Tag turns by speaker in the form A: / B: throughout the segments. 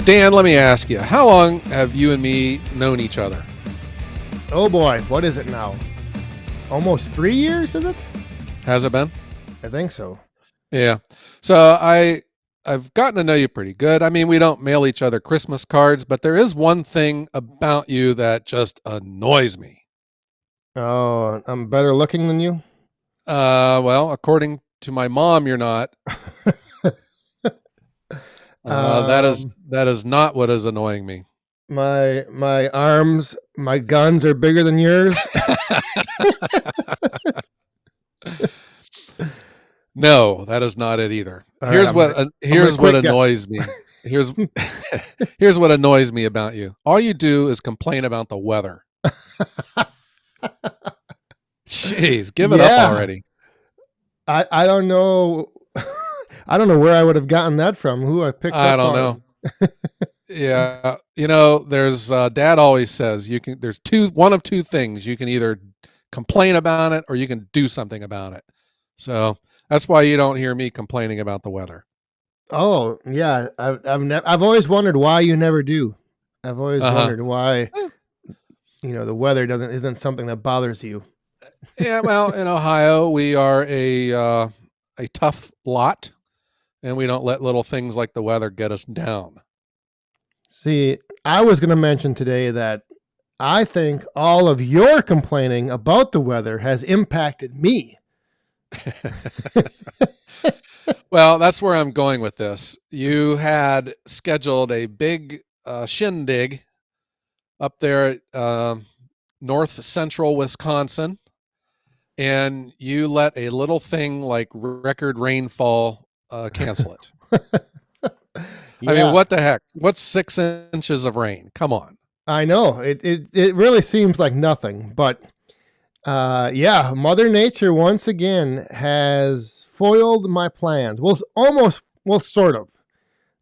A: Dan, let me ask you, how long have you and me known each other?
B: Oh boy, what is it now? Almost 3 years, is it?
A: Has it been?
B: I think so.
A: Yeah. So I've gotten to know you pretty good. I mean, we don't mail each other Christmas cards, but there is one thing about you that just annoys me.
B: Oh, I'm better looking than you?
A: Well, according to my mom, you're not. That is
B: um,
A: that is not what is annoying me.
B: my arms, my guns are bigger than yours.
A: No, that is not it either.
B: All right, I'm gonna
A: Here's what
B: quit guessing.
A: annoys me. Here's here's what annoys me about you. All you do is complain about the weather. Jeez, give it up
B: Yeah,
A: already.
B: I don't know. I don't know where I would have gotten that from. Who I picked
A: I
B: up
A: don't know.
B: on.
A: Yeah, there's Dad always says you can. There's one of two things. You can either complain about it or you can do something about it. So that's why you don't hear me complaining about the weather.
B: Oh yeah, I've always wondered why you never do. I've always
A: Uh
B: wondered why
A: huh.
B: the weather doesn't isn't something that bothers you.
A: Yeah. Well, in Ohio, we are a tough lot, and we don't let little things like the weather get us down.
B: See, I was going to mention today that I think all of your complaining about the weather has impacted me.
A: Well, that's where I'm going with this. You had scheduled a big shindig up there at north central Wisconsin, and you let a little thing like record rainfall cancel it. I mean,
B: Yeah,
A: what the heck? What's 6 inches of rain? Come on.
B: I know. It really seems like nothing, but yeah, Mother Nature once again has foiled my plans. Well, sort of.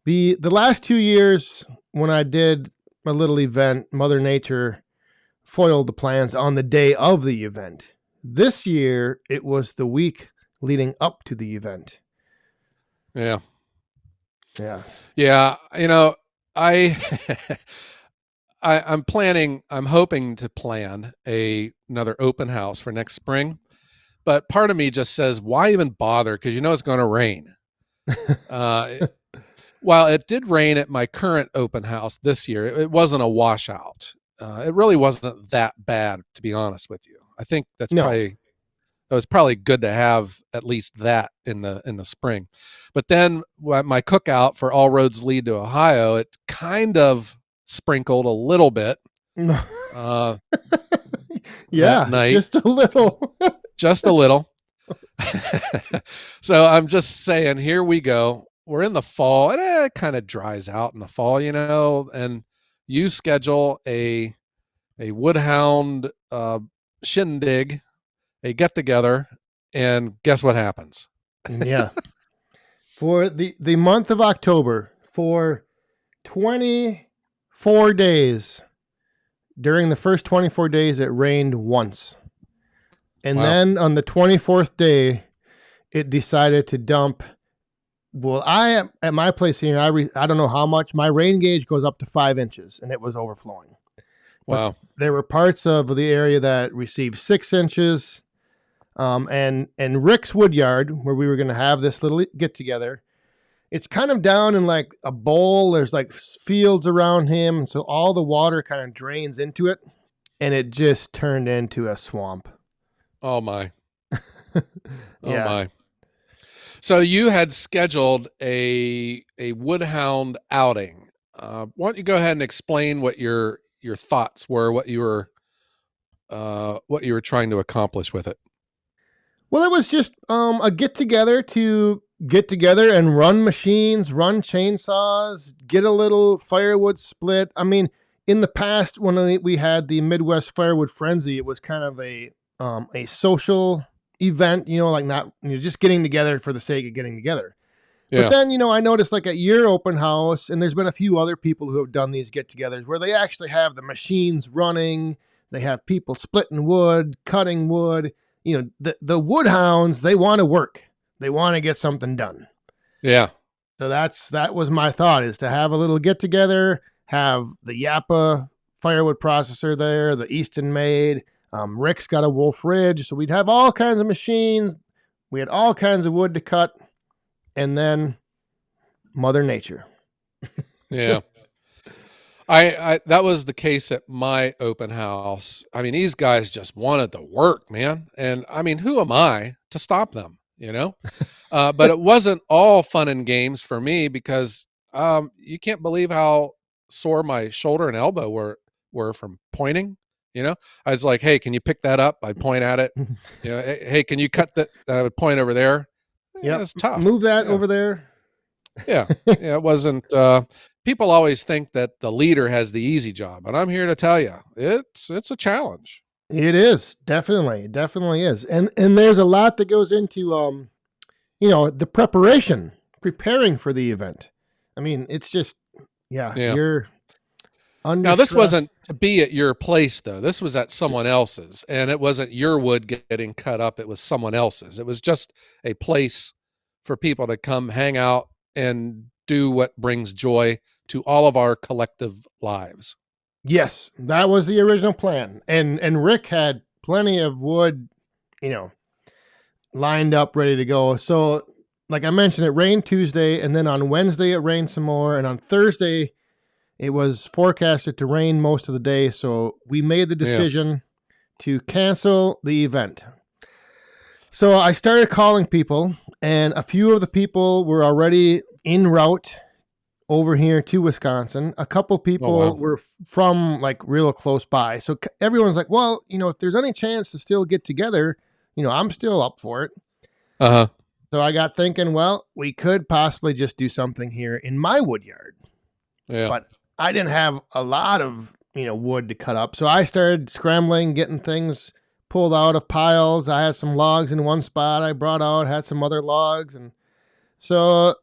B: The last 2 years when I did a little event, Mother Nature foiled the plans on the day of the event. This year, it was the week leading up to the event.
A: Yeah.
B: Yeah.
A: Yeah. I, I'm hoping to plan another open house for next spring. But part of me just says, why even bother? Because it's going to rain. Uh, while it did rain at my current open house this year, it wasn't a washout. It really wasn't that bad, to be honest with you. I think
B: No.
A: it was probably good to have at least that in the spring. But then my cookout for All Roads Lead to Ohio, it kind of sprinkled a little bit
B: No.
A: uh, that
B: Yeah,
A: night,
B: just a little.
A: just a little. So I'm just saying, here we go. We're in the fall, and it kind of dries out in the fall, and you schedule a Wood Hound shindig, a get together, and guess what happens?
B: Yeah. For the month of October, for 24 days, during the first 24 days, it rained once. And
A: Wow.
B: then on the 24th day, it decided to dump. Well, I am at my place here. I don't know how much. My rain gauge goes up to 5 inches, and it was overflowing. But
A: Wow.
B: there were parts of the area that received 6 inches. And Rick's Woodyard, where we were going to have this little get together, it's kind of down in like a bowl. There's like fields around him, and so all the water kind of drains into it, and it just turned into a swamp.
A: Oh my. Oh
B: Yeah.
A: my. So you had scheduled a Woodhound outing. Why don't you go ahead and explain what your thoughts were, what you were trying to accomplish with it?
B: Well, it was just a get together to get together and run machines, run chainsaws, get a little firewood split. I mean, in the past when we had the Midwest Firewood Frenzy, it was kind of a social event, like not just getting together for the sake of getting together. But
A: Yeah.
B: then, I noticed like at your open house, and there's been a few other people who have done these get togethers where they actually have the machines running, they have people splitting wood, cutting wood. The Wood Hounds, they want to work, they want to get something done.
A: Yeah.
B: So that was my thought, is to have a little get together, have the Yappa firewood processor there, the Easton made. Rick's got a Wolf Ridge, so we'd have all kinds of machines. We had all kinds of wood to cut, and then Mother Nature.
A: Yeah. I that was the case at my open house. I mean, these guys just wanted to work, man. And I mean, who am I to stop them, you know? But it wasn't all fun and games for me because you can't believe how sore my shoulder and elbow were from pointing. You know, I was like, "Hey, can you pick that up?" I'd point at it. You know, "Hey, can you cut that?" I would point over there. Yeah,
B: Yep.
A: it's tough.
B: Move that
A: Yeah,
B: over there.
A: yeah, yeah. It wasn't. People always think that the leader has the easy job, and I'm here to tell you, it's a challenge.
B: It is. Definitely. It definitely is. And there's a lot that goes into the preparing for the event. I mean, it's just, yeah,
A: Yeah.
B: you're under
A: Now, this
B: stress.
A: wasn't to be at your place, though. This was at someone else's, and it wasn't your wood getting cut up. It was someone else's. It was just a place for people to come hang out and do what brings joy to all of our collective lives.
B: Yes, that was the original plan. And Rick had plenty of wood, you know, lined up ready to go. So, like I mentioned, it rained Tuesday, and then on Wednesday it rained some more, and on Thursday it was forecasted to rain most of the day. So we made the
A: Yeah.
B: decision to cancel the event. So I started calling people, and a few of the people were already en route over here to Wisconsin. A couple
A: Oh,
B: people
A: wow.
B: were from like real close by. So everyone's like, well, if there's any chance to still get together, I'm still up for it.
A: Uh-huh.
B: So I got thinking, well, we could possibly just do something here in my wood yard.
A: Yeah.
B: But I didn't have a lot of, wood to cut up. So I started scrambling, getting things pulled out of piles. I had some logs in one spot I brought out, had some other logs. And so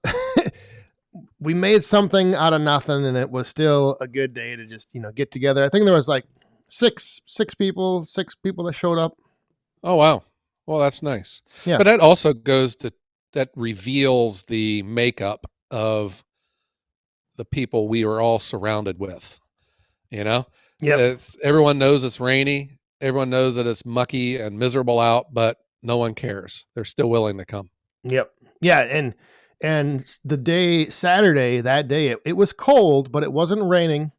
B: we made something out of nothing, and it was still a good day to just, get together. I think there was like six people that showed up.
A: Oh, wow. Well, that's nice.
B: Yeah.
A: But that also that reveals the makeup of the people we were all surrounded with. You know,
B: Yep.
A: everyone knows it's rainy. Everyone knows that it's mucky and miserable out, but no one cares. They're still willing to come.
B: Yep. Yeah. And the day, Saturday, that day, it was cold, but it wasn't raining.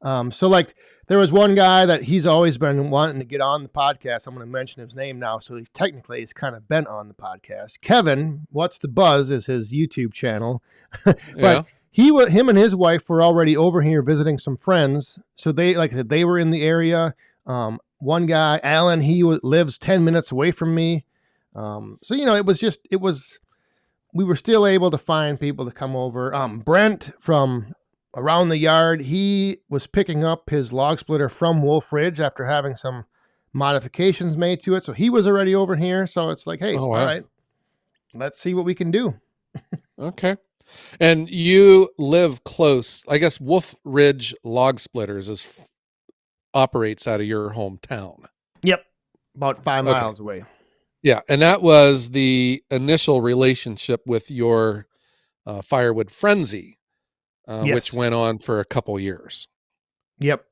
B: So like there was one guy that he's always been wanting to get on the podcast. I'm going to mention his name now. So he's kind of been on the podcast. Kevin, What's the Buzz is his YouTube channel.
A: Yeah.
B: But him and his wife were already over here visiting some friends. So they, like I said, they were in the area. One guy, Alan, lives 10 minutes away from me. So, we were still able to find people to come over. Brent from around the yard, he was picking up his log splitter from Wolf Ridge after having some modifications made to it. So he was already over here. So it's like, hey,
A: Oh,
B: all
A: wow.
B: right, let's see what we can do.
A: Okay. And you live close. I guess Wolf Ridge Log Splitters operates out of your hometown.
B: Yep. About 5
A: Okay.
B: miles away.
A: Yeah. And that was the initial relationship with your Firewood Frenzy,
B: Yes.
A: which went on for a couple years.
B: Yep.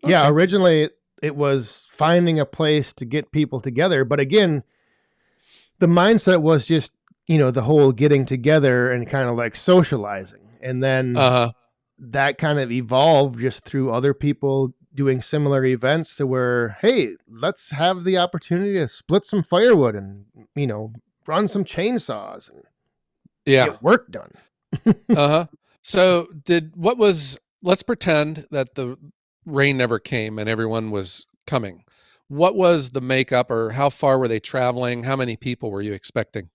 A: Okay.
B: Yeah. Originally, it was finding a place to get people together. But again, the mindset was just, the whole getting together and kind of like socializing. And then that kind of evolved just through other people doing similar events to where, hey, let's have the opportunity to split some firewood and, run some chainsaws and get work done.
A: So let's pretend that the rain never came and everyone was coming. What was the makeup, or how far were they traveling? How many people were you expecting?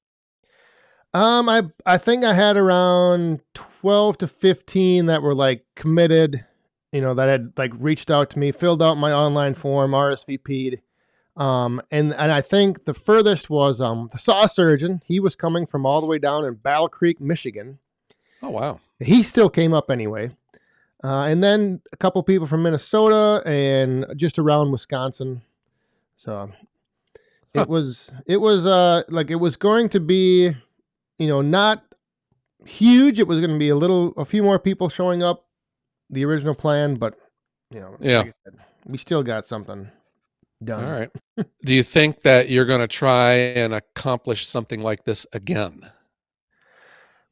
B: I think I had around 12 to 15 that were like committed, that had like reached out to me, filled out my online form, RSVP'd. And I think the furthest was the saw surgeon. He was coming from all the way down in Battle Creek, Michigan.
A: Oh, wow.
B: He still came up anyway. And then a couple people from Minnesota and just around Wisconsin. So it was going to be, not huge. It was going to be a few more people showing up, the original plan, but
A: Yeah.
B: like I said, we still got something
A: All
B: done.
A: right. Do you think that you're going to try and accomplish something like this again?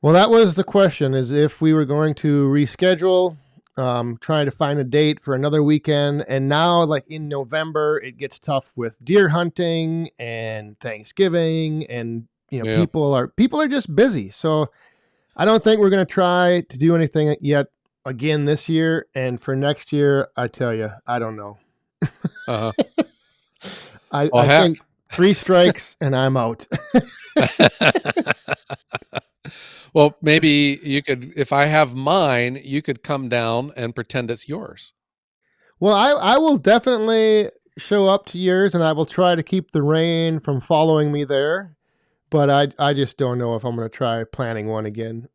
B: Well, that was the question: is if we were going to reschedule, trying to find a date for another weekend. And now, like in November, it gets tough with deer hunting and Thanksgiving, and
A: Yeah.
B: people are just busy. So I don't think we're going to try to do anything yet again this year. And for next year, I tell you, I don't know.
A: Uh-huh.
B: I,
A: Well,
B: I
A: heck.
B: think three strikes and I'm out.
A: Well, maybe you could, if I have mine, you could come down and pretend it's yours.
B: Well, I will definitely show up to yours, and I will try to keep the rain from following me there. But I just don't know if I'm going to try planning one again.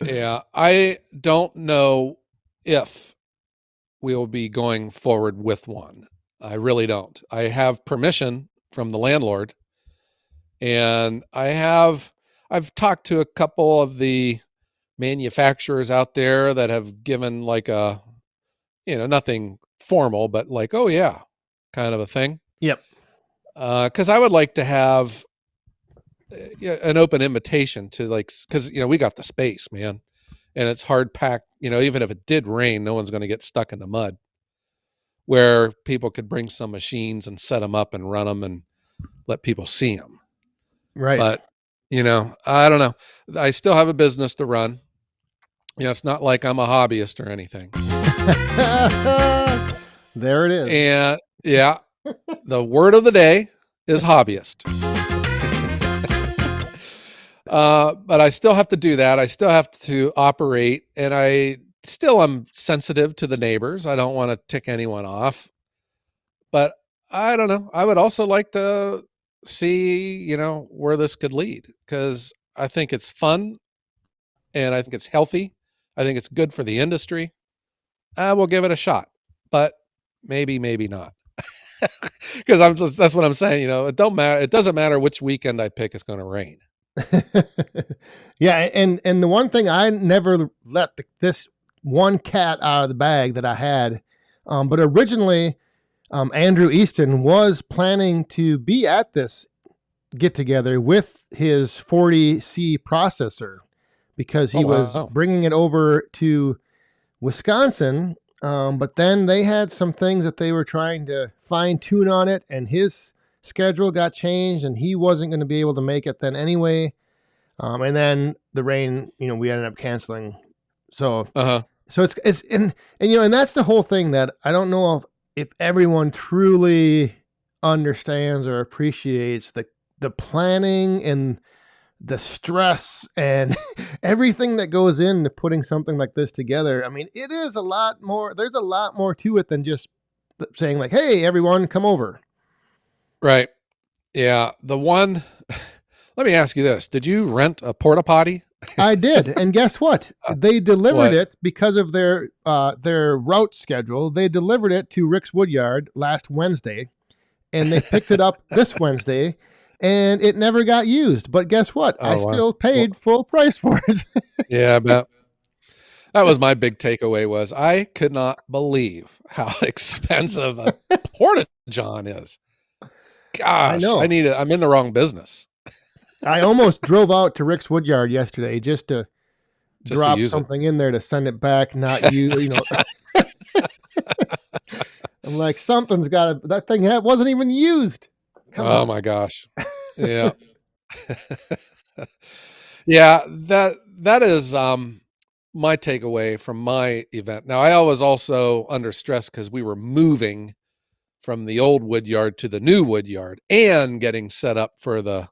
A: Yeah. I don't know if we'll be going forward with one. I really don't. I have permission from the landlord, and I've talked to a couple of the manufacturers out there that have given like a, nothing formal, but like, oh yeah, kind of a thing.
B: Yep.
A: Because I would like to have yeah, an open invitation to like, because we got the space, man, and it's hard packed. Even if it did rain, no one's going to get stuck in the mud. Where people could bring some machines and set them up and run them and let people see them.
B: Right.
A: But I don't know. I still have a business to run. It's not like I'm a hobbyist or anything.
B: There it is.
A: And yeah, the word of the day is hobbyist. But I still have to do that. I still have to operate, and I still am sensitive to the neighbors. I don't want to tick anyone off, but I don't know. I would also like to see, where this could lead, because I think it's fun and I think it's healthy. I think it's good for the industry. We'll give it a shot, but maybe not. Because that's what I'm saying. It don't matter. It doesn't matter which weekend I pick. It's going to rain.
B: Yeah, and the one thing I never let this one cat out of the bag that I had, but originally Andrew Easton was planning to be at this get together with his 40C processor because
A: Oh
B: he was
A: wow.
B: bringing it over to Wisconsin. But then they had some things that they were trying to fine tune on it, and his schedule got changed, and he wasn't going to be able to make it then anyway. And then the rain, we ended up canceling. So,
A: Uh huh.
B: so it's and that's the whole thing that I don't know if everyone truly understands or appreciates the planning and the stress and everything that goes into putting something like this together. I mean, it is a lot more. There's a lot more to it than just saying like, "Hey, everyone, come over."
A: Right. Yeah. The one. Let me ask you this: did you rent a porta potty?
B: I did, and guess what? They delivered
A: What?
B: it because of their route schedule. They delivered it to Rick's Woodyard last Wednesday, and they picked it up this Wednesday, and it never got used. But guess what? I
A: Oh wow.
B: still
A: Well,
B: paid full price for it.
A: yeah, I bet. That was my big takeaway. Was I could not believe how expensive a porta john is.
B: I
A: Gosh, I
B: know.
A: need it. I'm in the wrong business
B: I almost drove out to Rick's Woodyard yesterday just to
A: just to
B: drop
A: use it.
B: something in there to send it back. Not you, I'm like, something's got to. That thing wasn't even used. Come
A: Oh
B: on.
A: my gosh. Yeah. Yeah, that is my takeaway from my event. Now I was also under stress because we were moving from the old wood yard to the new wood yard and getting set up for the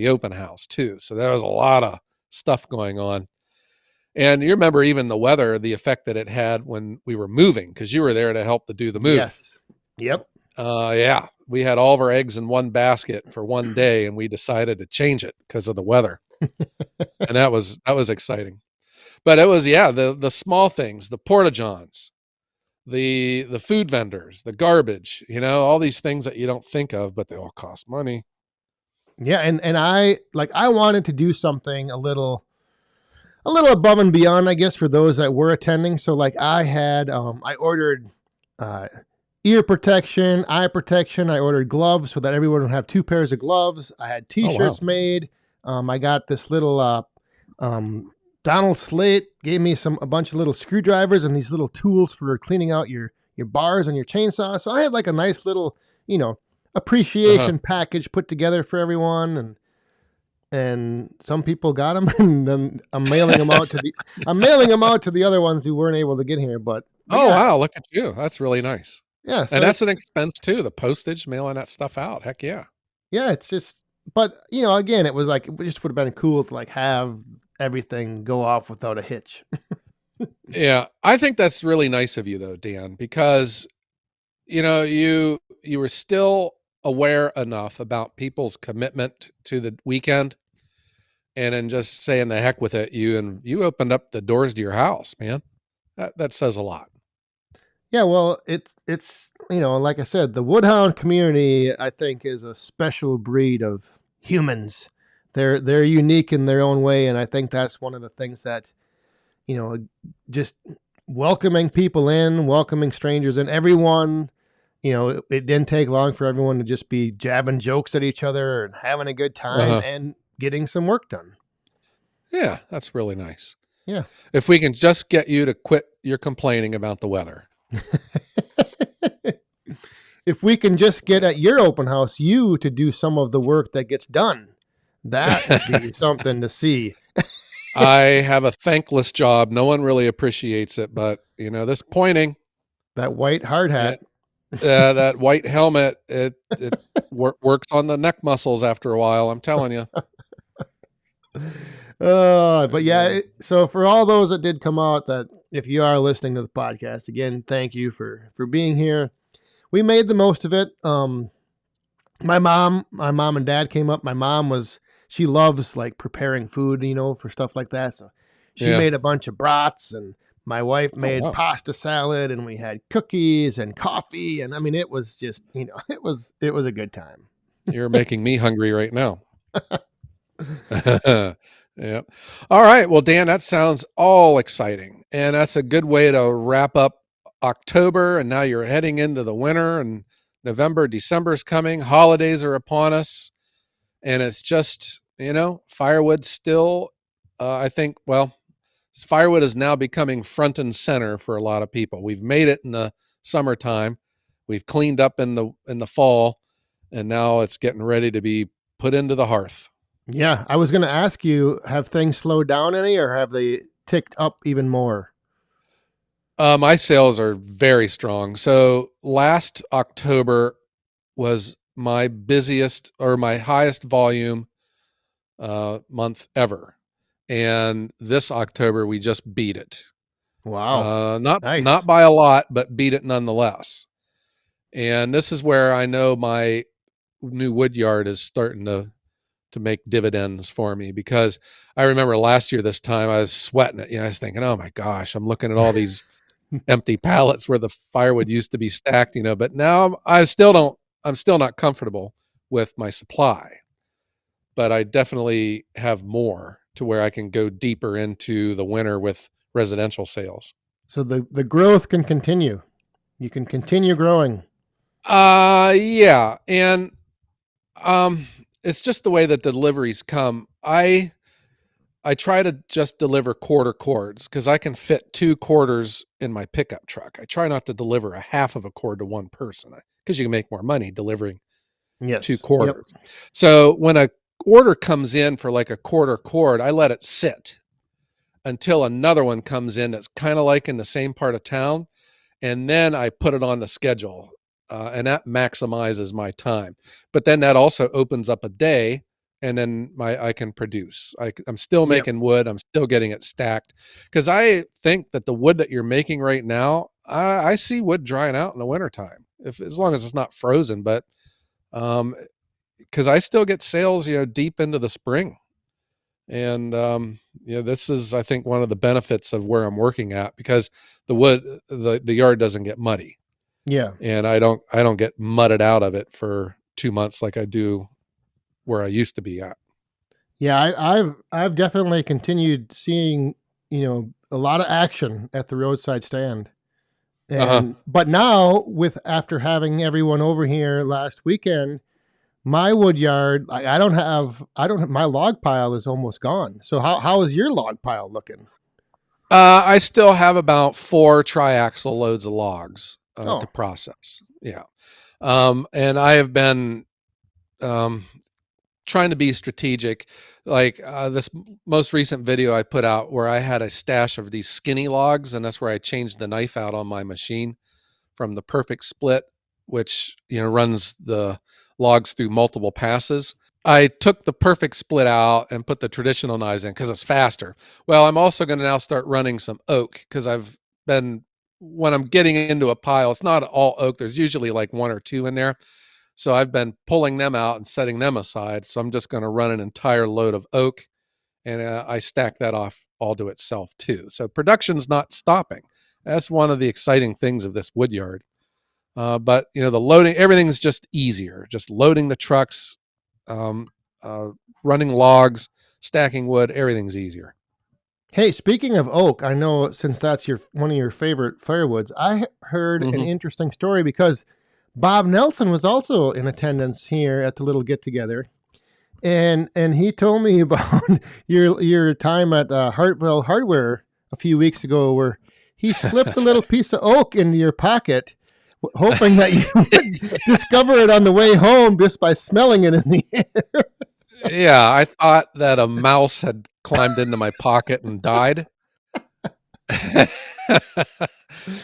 A: open house too. So there was a lot of stuff going on. And you remember even the weather, the effect that it had when we were moving, because you were there to help to do the move.
B: Yes. Yep.
A: Yeah, we had all of our eggs in one basket for one day, and we decided to change it because of the weather, and that was exciting. But it was, yeah, the small things, the porta johns, the food vendors, the garbage, all these things that you don't think of, but they all cost money.
B: Yeah, and I wanted to do something a little above and beyond, I guess, for those that were attending. So like I ordered uh, ear protection, eye protection. I ordered gloves so that everyone would have two pairs of gloves. I had
A: Oh,
B: T-shirts
A: wow.
B: made. I got this little um, Donald Slate gave me a bunch of little screwdrivers and these little tools for cleaning out your bars on your chainsaw. So I had like a nice little, you know,
A: Uh-huh.
B: appreciation package put together for everyone, and some people got them, and then I'm mailing them out to the other ones who weren't able to get here. But
A: Oh,
B: yeah,
A: wow, look at you. That's really nice.
B: yeah.
A: And
B: So
A: that's
B: it's
A: an expense too, the postage, mailing that stuff out. Heck yeah.
B: yeah, it's just. But again, it was like it just would have been cool to like have everything go off without a hitch.
A: Yeah, I think that's really nice of you though, Dan, because you were still aware enough about people's commitment to the weekend, and then just saying the heck with it, you opened up the doors to your house, man. That says a lot.
B: Yeah, well, it's like I said, the Wood Hound community I think is a special breed of humans. They're unique in their own way, and I think that's one of the things that just welcoming people in, welcoming strangers in. Everyone, it didn't take long for everyone to just be jabbing jokes at each other and having a good time
A: Uh-huh.
B: and getting some work done.
A: Yeah, that's really nice.
B: Yeah.
A: If we can just get you to quit your complaining about the weather.
B: If we can just get at your open house, you to do some of the work that gets done, that would be something to see.
A: I have a thankless job. No one really appreciates it, but this pointing,
B: That white hard
A: it,
B: hat.
A: that white helmet, it works on the neck muscles after a while. I'm telling you.
B: But yeah, so for all those that did come out, that if you are listening to the podcast, again, thank you for being here. We made the most of it. My mom and dad came up. She loves like preparing food, for stuff like that. So she
A: Yeah.
B: made a bunch of brats, and my wife
A: Oh
B: made
A: wow.
B: pasta salad, and we had cookies and coffee, and I mean, it was just, it was a good time.
A: You're making me hungry right now. Yeah. All right. Well, Dan, that sounds all exciting. And that's a good way to wrap up October. And now you're heading into the winter, and November, December is coming. Holidays are upon us. And it's just, firewood still, I think, well, firewood is now becoming front and center for a lot of people. We've made it in the summertime. We've cleaned up in the fall, and now it's getting ready to be put into the hearth.
B: Yeah, I was going to ask you, have things slowed down any, or have they ticked up even more?
A: My sales are very strong. So last October was my busiest or my highest volume month ever, and this October we just beat it.
B: Wow,
A: Not
B: nice.
A: by a lot, but beat it nonetheless. And this is where I know my new wood yard is starting to make dividends for me, because I remember last year this time I was sweating it. I was thinking, oh my gosh, I'm looking at all these empty pallets where the firewood used to be stacked, but now I'm still not comfortable with my supply, but I definitely have more to where I can go deeper into the winter with residential sales.
B: So the growth can continue. You can continue growing.
A: Yeah. And um it's just the way that the deliveries come. I try to just deliver quarter cords because I can fit 2 quarters in my pickup truck. I try not to deliver a half of a cord to one person because you can make more money delivering two
B: Yes. Yep.
A: quarters. So when a order comes in for like a quarter cord, I let it sit until another one comes in that's kind of like in the same part of town, and then I put it on the schedule, and that maximizes my time. But then that also opens up a day, and then I can produce. I'm still
B: Yep.
A: making wood. I'm still getting it stacked, because I think that the wood that you're making right now, I see wood drying out in the wintertime, if as long as it's not frozen. But because I still get sales, deep into the spring. And this is, I think, one of the benefits of where I'm working at, because the yard doesn't get muddy,
B: Yeah.
A: and I don't get mudded out of it for 2 months like I do where I used to be at.
B: Yeah, I've definitely continued seeing, a lot of action at the roadside stand.
A: Uh-huh.
B: And but now, with after having everyone over here last weekend, my wood yard, I don't my log pile is almost gone. So how is your log pile looking?
A: I still have about 4 triaxle loads of logs to
B: Oh,
A: process. Yeah. And I have been um, trying to be strategic. Like this most recent video I put out where I had a stash of these skinny logs, and that's where I changed the knife out on my machine from the perfect split, which runs the logs through multiple passes. I took the perfect split out and put the traditional knives in because it's faster. Well, I'm also going to now start running some oak because I've been, when I'm getting into a pile, it's not all oak. There's usually like 1 or 2 in there. So I've been pulling them out and setting them aside. So I'm just going to run an entire load of oak, and I stack that off all to itself too. So production's not stopping. That's one of the exciting things of this wood yard. But the loading, everything's just easier. Just loading the trucks, um, uh, running logs, stacking wood, everything's easier.
B: hey, speaking of oak, I know since that's your one of your favorite firewoods, I heard an
A: Mm-hmm.
B: interesting story because Bob Nelson was also in attendance here at the little get together, and he told me about your time at Hartville Hardware a few weeks ago, where he slipped a little piece of oak into your pocket, hoping that you would discover it on the way home just by smelling it in the air.
A: Yeah, I thought that a mouse had climbed into my pocket and died.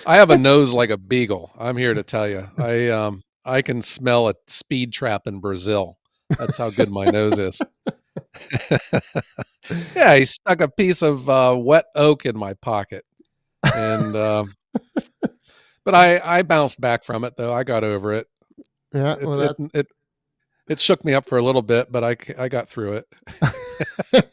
A: I have a nose like a beagle. I'm here to tell you. I can smell a speed trap in Brazil. That's how good my nose is. Yeah, he stuck a piece of wet oak in my pocket, and but I bounced back from it though. I got over it.
B: Yeah,
A: It
B: well,
A: it it it shook me up for a little bit, but I got through it.
B: that.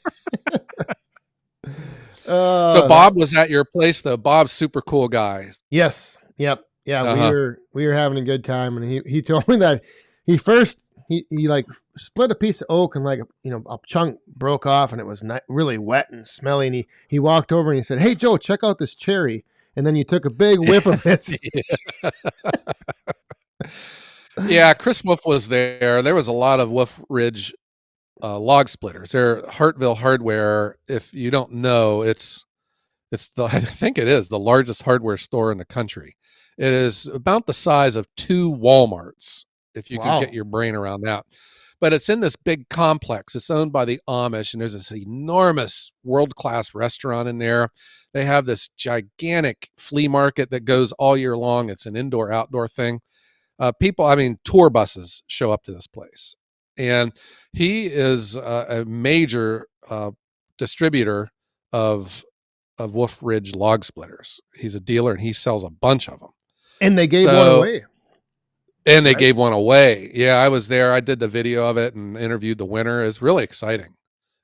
A: So
B: That
A: Bob was at your place though. Bob's super cool guy.
B: Yes. Yep. Yeah,
A: Uh huh.
B: we were having a good time, and he told me that he first he like split a piece of oak, and like a chunk broke off, and it was not really wet and smelly, and he walked over and he said, "Hey Joe, check out this cherry," and then you took a big whiff of it.
A: Yeah, Chris Wolf was there. There was a lot of Wolf Ridge log splitters. They're Hartville Hardware. If you don't know, it's the I think it is the largest hardware store in the country. It is about the size of 2 Walmarts, if you can get
B: Wow.
A: your brain around that. But it's in this big complex. It's owned by the Amish, and there's this enormous world-class restaurant in there. They have this gigantic flea market that goes all year long. It's an indoor-outdoor thing. People, I mean, tour buses show up to this place, and he is a major distributor of Wolf Ridge log splitters. He's a dealer and he sells a bunch of them.
B: And they gave one
A: So,
B: away,
A: and they
B: right?
A: gave one away. Yeah, I was there. I did the video of it and interviewed the winner. It's really exciting.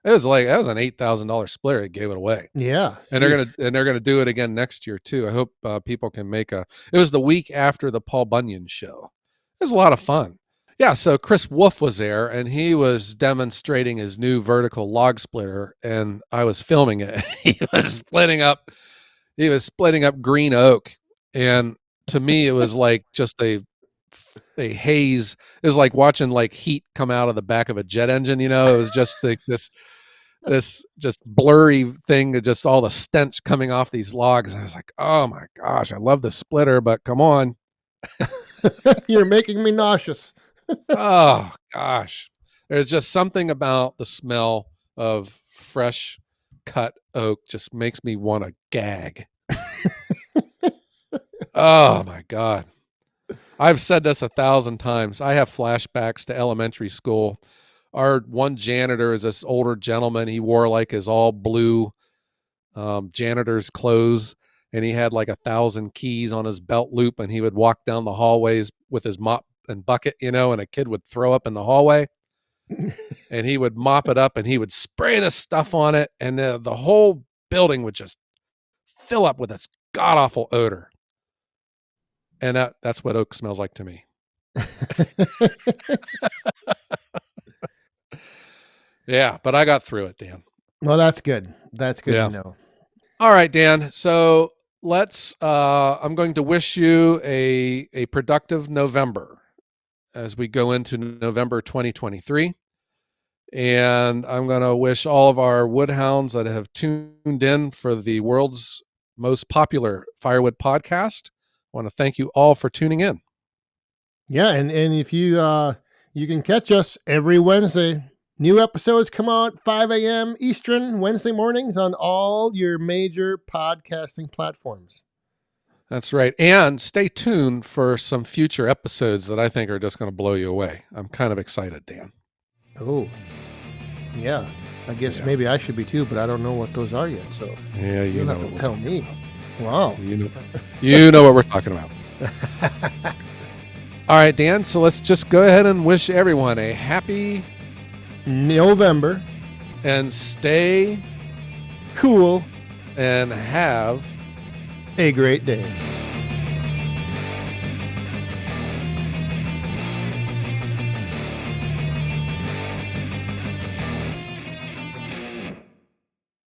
A: It was like that was an $8,000 splitter. They gave it away,
B: Yeah.
A: and
B: Sheesh.
A: they're gonna do it again next year too. I hope people can make a. It was the week after the Paul Bunyan show. It was a lot of fun. Yeah, so Chris Wolf was there and he was demonstrating his new vertical log splitter, and I was filming it. He was splitting up green oak, and to me it was like just a haze. It was like watching like heat come out of the back of a jet engine. It was just like this just blurry thing, just all the stench coming off these logs. And I was like, oh my gosh, I love the splitter, but come on.
B: You're making me nauseous.
A: Oh gosh, there's just something about the smell of fresh cut oak just makes me want to gag. Oh my god. I've said this 1,000 times. I have flashbacks to elementary school. Our one janitor is this older gentleman. He wore like his all blue janitor's clothes, and he had like 1,000 keys on his belt loop, and he would walk down the hallways with his mop and bucket, and a kid would throw up in the hallway, and he would mop it up and he would spray the stuff on it, and the whole building would just fill up with this god awful odor. And that's what oak smells like to me. Yeah, but I got through it, Dan.
B: Well, that's good. That's good
A: Yeah.
B: to know.
A: All right, Dan. So I'm going to wish you a productive November as we go into November 2023. And I'm going to wish all of our Wood Hounds that have tuned in for the world's most popular firewood podcast. I want to thank you all for tuning in.
B: Yeah, and if you can catch us every Wednesday. New episodes come out 5 a.m. Eastern Wednesday mornings on all your major podcasting platforms.
A: That's right. And stay tuned for some future episodes that I think are just going to blow you away. I'm kind of excited, Dan.
B: Oh, yeah. I guess maybe I should be too, but I don't know what those are yet. So
A: yeah,
B: you'll have to tell me. Wow.
A: You know what we're talking about. All right, Dan. So let's just go ahead and wish everyone a happy
B: November.
A: And stay
B: cool
A: and have
B: a great day.